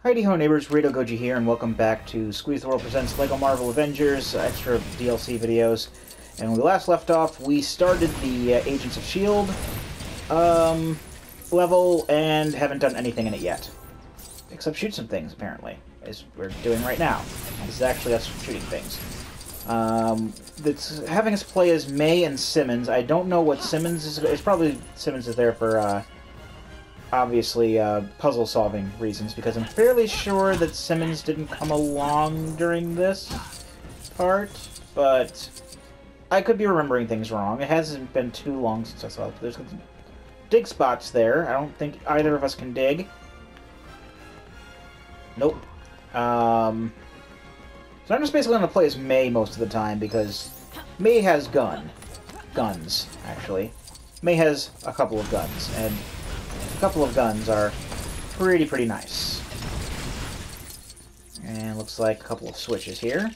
Heidi-ho neighbors, Rado Goji here, and welcome back to Squeeze the World Presents LEGO Marvel Avengers extra DLC videos. And when we last left off, we started the Agents of S.H.I.E.L.D. Level, and haven't done anything in it yet. Except shoot some things, apparently, as we're doing right now. This is actually us shooting things. It's having us play as May and Simmons. I don't know what Simmons is. It's probably Simmons is there for, obviously, puzzle-solving reasons, because I'm fairly sure that Simmons didn't come along during this part, but I could be remembering things wrong. It hasn't been too long since I saw it. There's dig spots there. I don't think either of us can dig. Nope. So I'm just basically going to play as May most of the time, because May has guns, actually. May has a couple of guns, and a couple of guns are pretty nice. And looks like a couple of switches here. I'm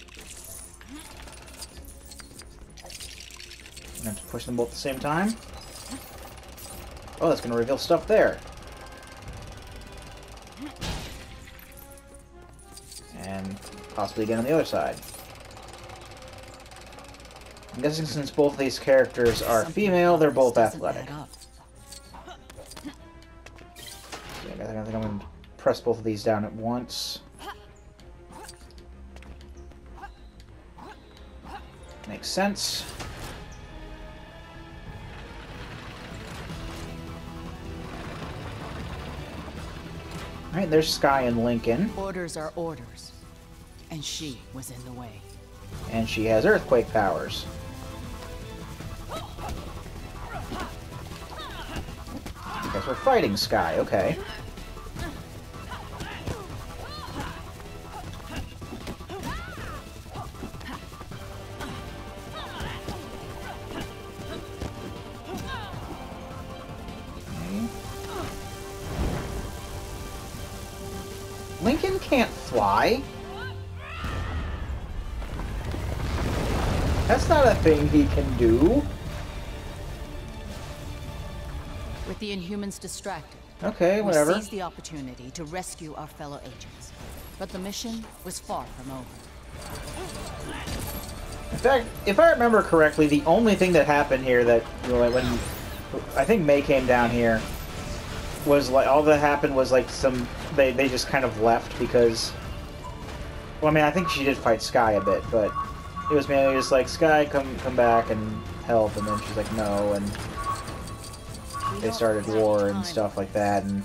going to have to push them both at the same time. Oh, that's going to reveal stuff there. And possibly again on the other side. I'm guessing since both of these characters are female, they're both athletic. I think I'm going to press both of these down at once. Makes sense. Alright, there's Sky and Lincoln. Orders are orders. And she was in the way. And she has earthquake powers. Because we're fighting Sky, okay. Lincoln can't fly? That's not a thing he can do. With the Inhumans distracted, Okay, whatever. we seized the opportunity to rescue our fellow agents. But the mission was far from over. In fact, if I remember correctly, the only thing that happened here that, you know, when I think May came down here, was like all that happened was like they just kind of left because, well, I mean, I think she did fight Sky a bit, but it was mainly just like, Sky, come back and help, and then she's like, no, and they started war and stuff like that, and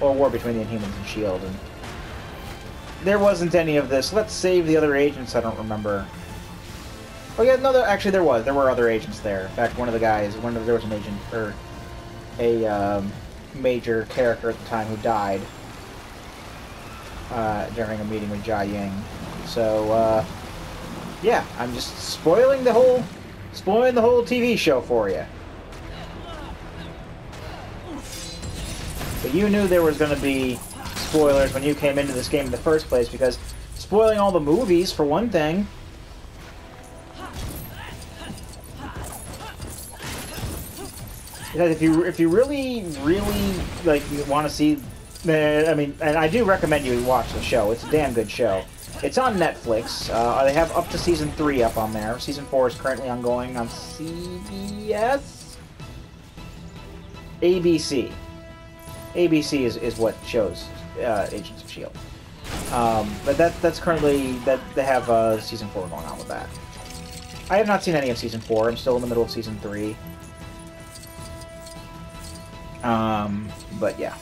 or war between the Inhumans and S.H.I.E.L.D. and there wasn't any of this. Let's save the other agents. I don't remember. Oh yeah, no, actually there were other agents there. In fact, one of the guys, there was an agent or a major character at the time who died during a meeting with Jia Ying. So yeah, I'm just spoiling the whole TV show for you. But you knew there was going to be spoilers when you came into this game in the first place, because spoiling all the movies, for one thing. Because if you really like want to see, I mean, and I do recommend you watch the show. It's a damn good show. It's on Netflix. They have up to season 3 up on there. Season 4 is currently ongoing on CBS, ABC. ABC is what shows Agents of S.H.I.E.L.D. But that's currently they have season 4 going on with that. I have not seen any of season 4. I'm still in the middle of season 3. But yeah,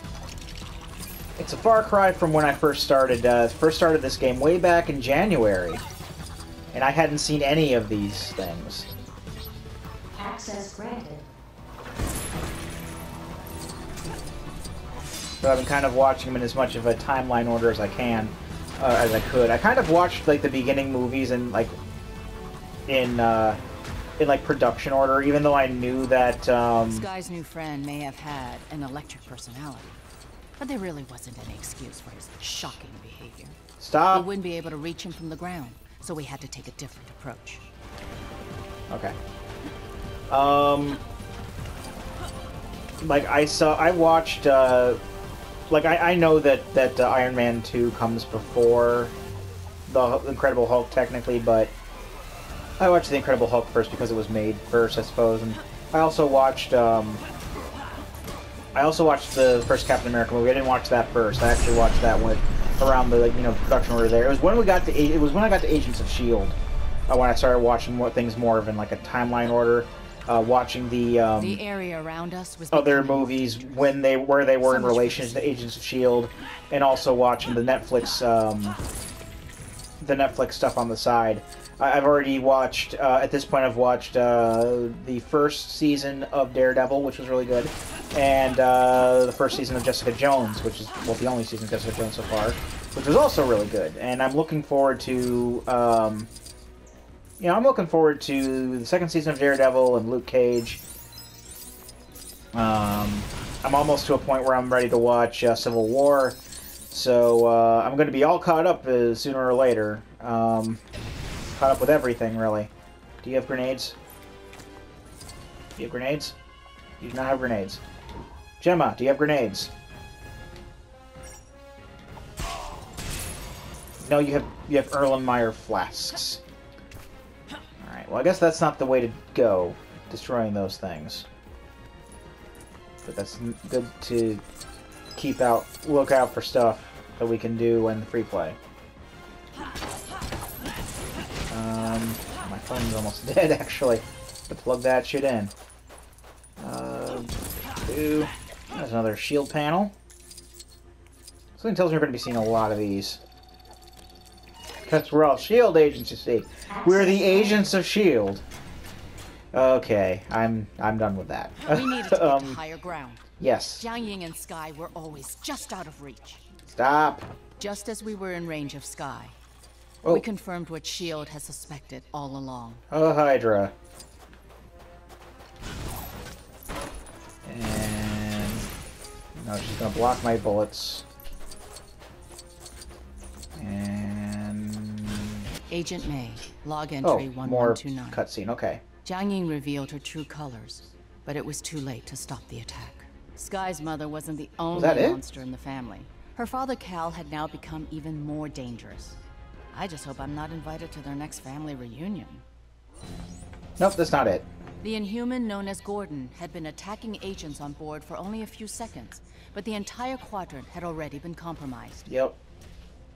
it's a far cry from when I first started this game way back in January, and I hadn't seen any of these things. Access granted. So I've been kind of watching them in as much of a timeline order as I can, as I could. I kind of watched like the beginning movies in like in production order, even though I knew that Sky's new friend may have had an electric personality, but there really wasn't any excuse for his shocking behavior. Stop. We wouldn't be able to reach him from the ground, so we had to take a different approach. Okay. Like I watched like I know that Iron Man 2 comes before the Incredible Hulk technically, but I watched the Incredible Hulk first because it was made first, I suppose, and I also watched the first Captain America movie. I didn't watch that first. I actually watched that one around the production order there. It was when I got to Agents of Shield when I started watching things more of in like a timeline order. Watching the area around us was other movies where they were in relation to Agents of Shield, and also watching the Netflix stuff on the side. I've already watched at this point. I've watched the first season of Daredevil, which was really good, and the first season of Jessica Jones, which is the only season of Jessica Jones so far, which was also really good. And I'm looking forward to. I'm looking forward to the second season of Daredevil and Luke Cage. I'm almost to a point where I'm ready to watch Civil War, so I'm going to be all caught up sooner or later. Caught up with everything, really. Do you have grenades? Do you have grenades? You do not have grenades. Gemma, do you have grenades? No, you have Erlenmeyer flasks. Alright, well I guess that's not the way to go, destroying those things. But that's good to look out for stuff that we can do in free play. My phone's almost dead, actually. To plug that shit in. There's another shield panel. Something tells me we're going to be seeing a lot of these. Because we're all shield agents, you see. We're the agents of shield. Okay, I'm done with that. We needed to get to higher ground. Yes. Jiang Ying and Sky were always just out of reach. Stop. Just as we were in range of Sky, Oh. we confirmed what S.H.I.E.L.D. has suspected all along. Oh, Hydra. And... no, she's gonna block my bullets. And... Agent May, log entry oh, more 1129. cutscene, okay. Jiang Ying revealed her true colors, but it was too late to stop the attack. Sky's mother wasn't the only monster in the family. Her father Cal had now become even more dangerous. I just hope I'm not invited to their next family reunion. Nope, that's not it. The Inhuman known as Gordon had been attacking agents on board for only a few seconds, but the entire quadrant had already been compromised. Yep.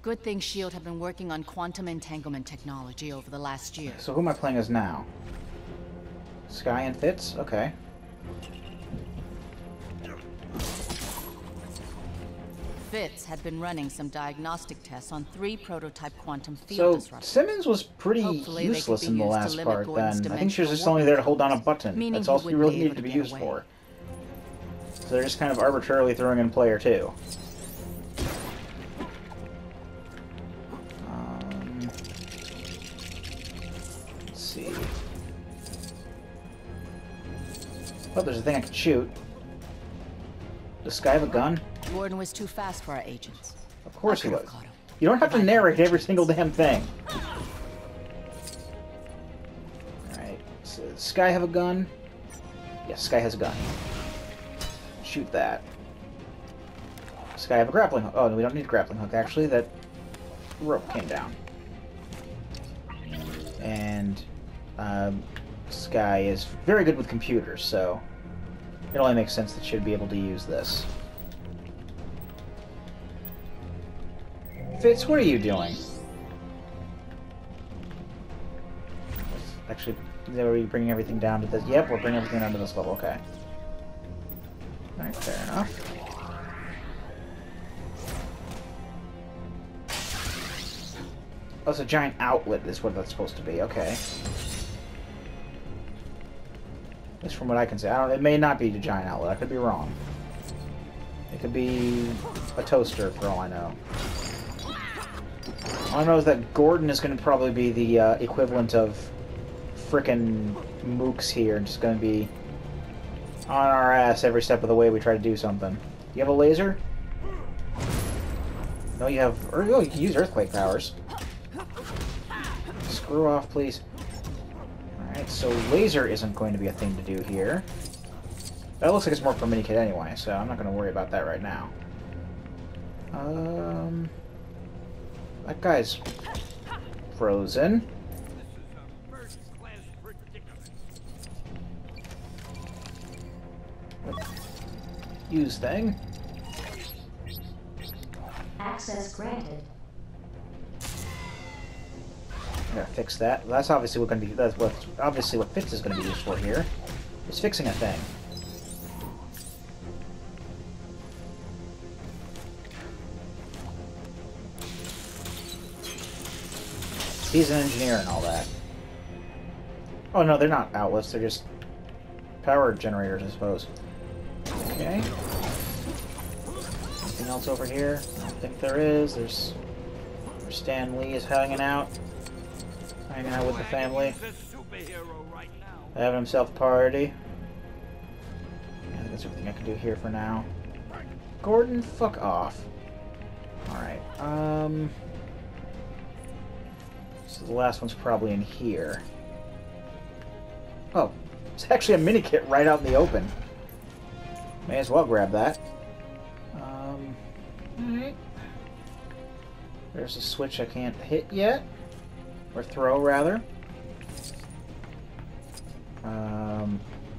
Good thing S.H.I.E.L.D. had been working on quantum entanglement technology over the last year. So who am I playing as now? Sky and Fitz? Okay. Fitz had been running some diagnostic tests on 3 prototype quantum field disruptors. Simmons was pretty useless in the last part then. I think she was just only there to hold down a button. That's all she really needed to be used for. So they're just kind of arbitrarily throwing in player 2. Let's see. Oh, there's a thing I can shoot. Does Sky have a gun? Gordon was too fast for our agents. Of course he was. You don't have to narrate every single damn thing. Alright, so does Sky have a gun? Yes, Sky has a gun. Shoot that. Sky have a grappling hook. Oh, no, we don't need a grappling hook, actually. That rope came down. And Sky is very good with computers, so it only makes sense that she'd be able to use this. Fitz, what are you doing? Actually, are we bringing everything down to this? Yep, we're bringing everything down to this level, okay. Alright, fair enough. Oh, it's a giant outlet is what that's supposed to be, okay. At least from what I can say. It may not be a giant outlet, I could be wrong. It could be a toaster, for all I know. All I know is that Gordon is going to probably be the equivalent of frickin' mooks here, and just going to be on our ass every step of the way we try to do something. You have a laser? No, you have... oh, you can use earthquake powers. Screw off, please. Alright, so laser isn't going to be a thing to do here. That looks like it's more for minikit anyway, so I'm not going to worry about that right now. That guy's frozen. Use thing. Access granted. I gotta fix that. That's obviously what gonna be. That's what obviously what Fitz is gonna be used for here. Is fixing a thing. He's an engineer and all that. Oh no, they're not outlets. They're just power generators, I suppose. Okay. Anything else over here? I don't think there is. There's where Stan Lee is hanging out with the family, having himself a party. Yeah, I think that's everything I can do here for now. Gordon, fuck off. All right. So the last one's probably in here. Oh, it's actually a mini kit right out in the open. May as well grab that. Alright. There's a switch I can't hit yet. Or throw, rather.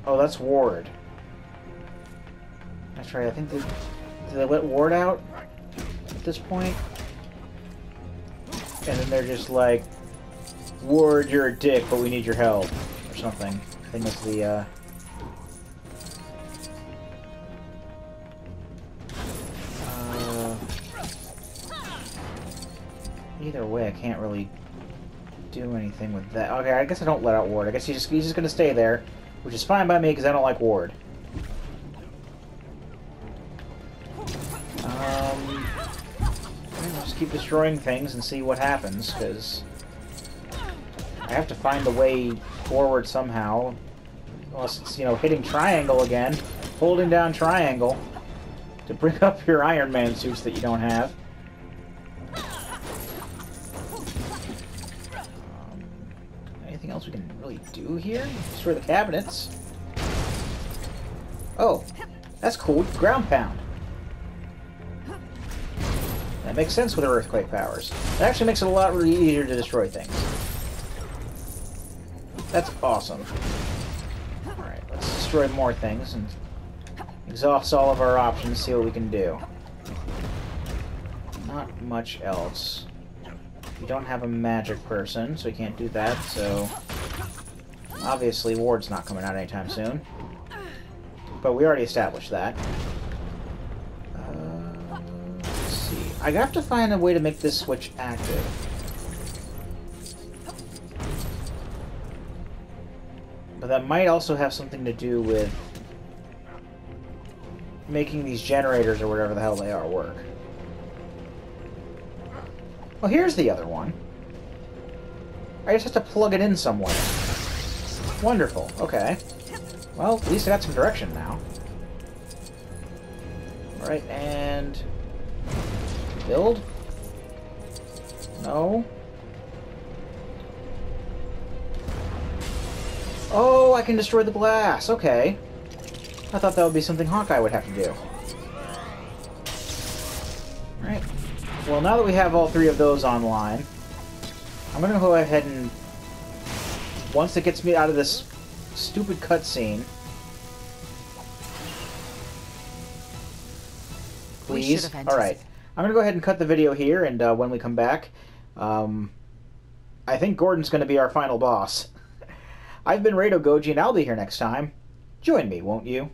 Oh, that's Ward. That's right, I think did they let Ward out at this point? And then they're just like, Ward, you're a dick, but we need your help. Or something. I think that's the, either way, I can't really do anything with that. Okay, I guess I don't let out Ward. I guess he's just gonna stay there, which is fine by me because I don't like Ward. I'll just keep destroying things and see what happens, because I have to find a way forward somehow. Unless it's, you know, hitting triangle again, holding down triangle to bring up your Iron Man suits that you don't have. Anything else we can really do here? Destroy the cabinets. Oh, that's cool. Ground pound. That makes sense with her earthquake powers. It actually makes it a lot really easier to destroy things. That's awesome. Alright, let's destroy more things and exhaust all of our options, see what we can do. Not much else. You don't have a magic person, so you can't do that, so obviously Ward's not coming out anytime soon. But we already established that. Let's see. I have to find a way to make this switch active. But that might also have something to do with making these generators, or whatever the hell they are, work. Oh, here's the other one. I just have to plug it in somewhere. Wonderful. Okay. Well, at least I got some direction now. Alright, and... build? No. Oh, I can destroy the glass. Okay. I thought that would be something Hawkeye would have to do. Alright. Well, now that we have all three of those online, I'm going to go ahead and... once it gets me out of this stupid cutscene... Please? Alright. I'm going to go ahead and cut the video here, and when we come back, I think Gordon's going to be our final boss. I've been Rado Goji, and I'll be here next time. Join me, won't you?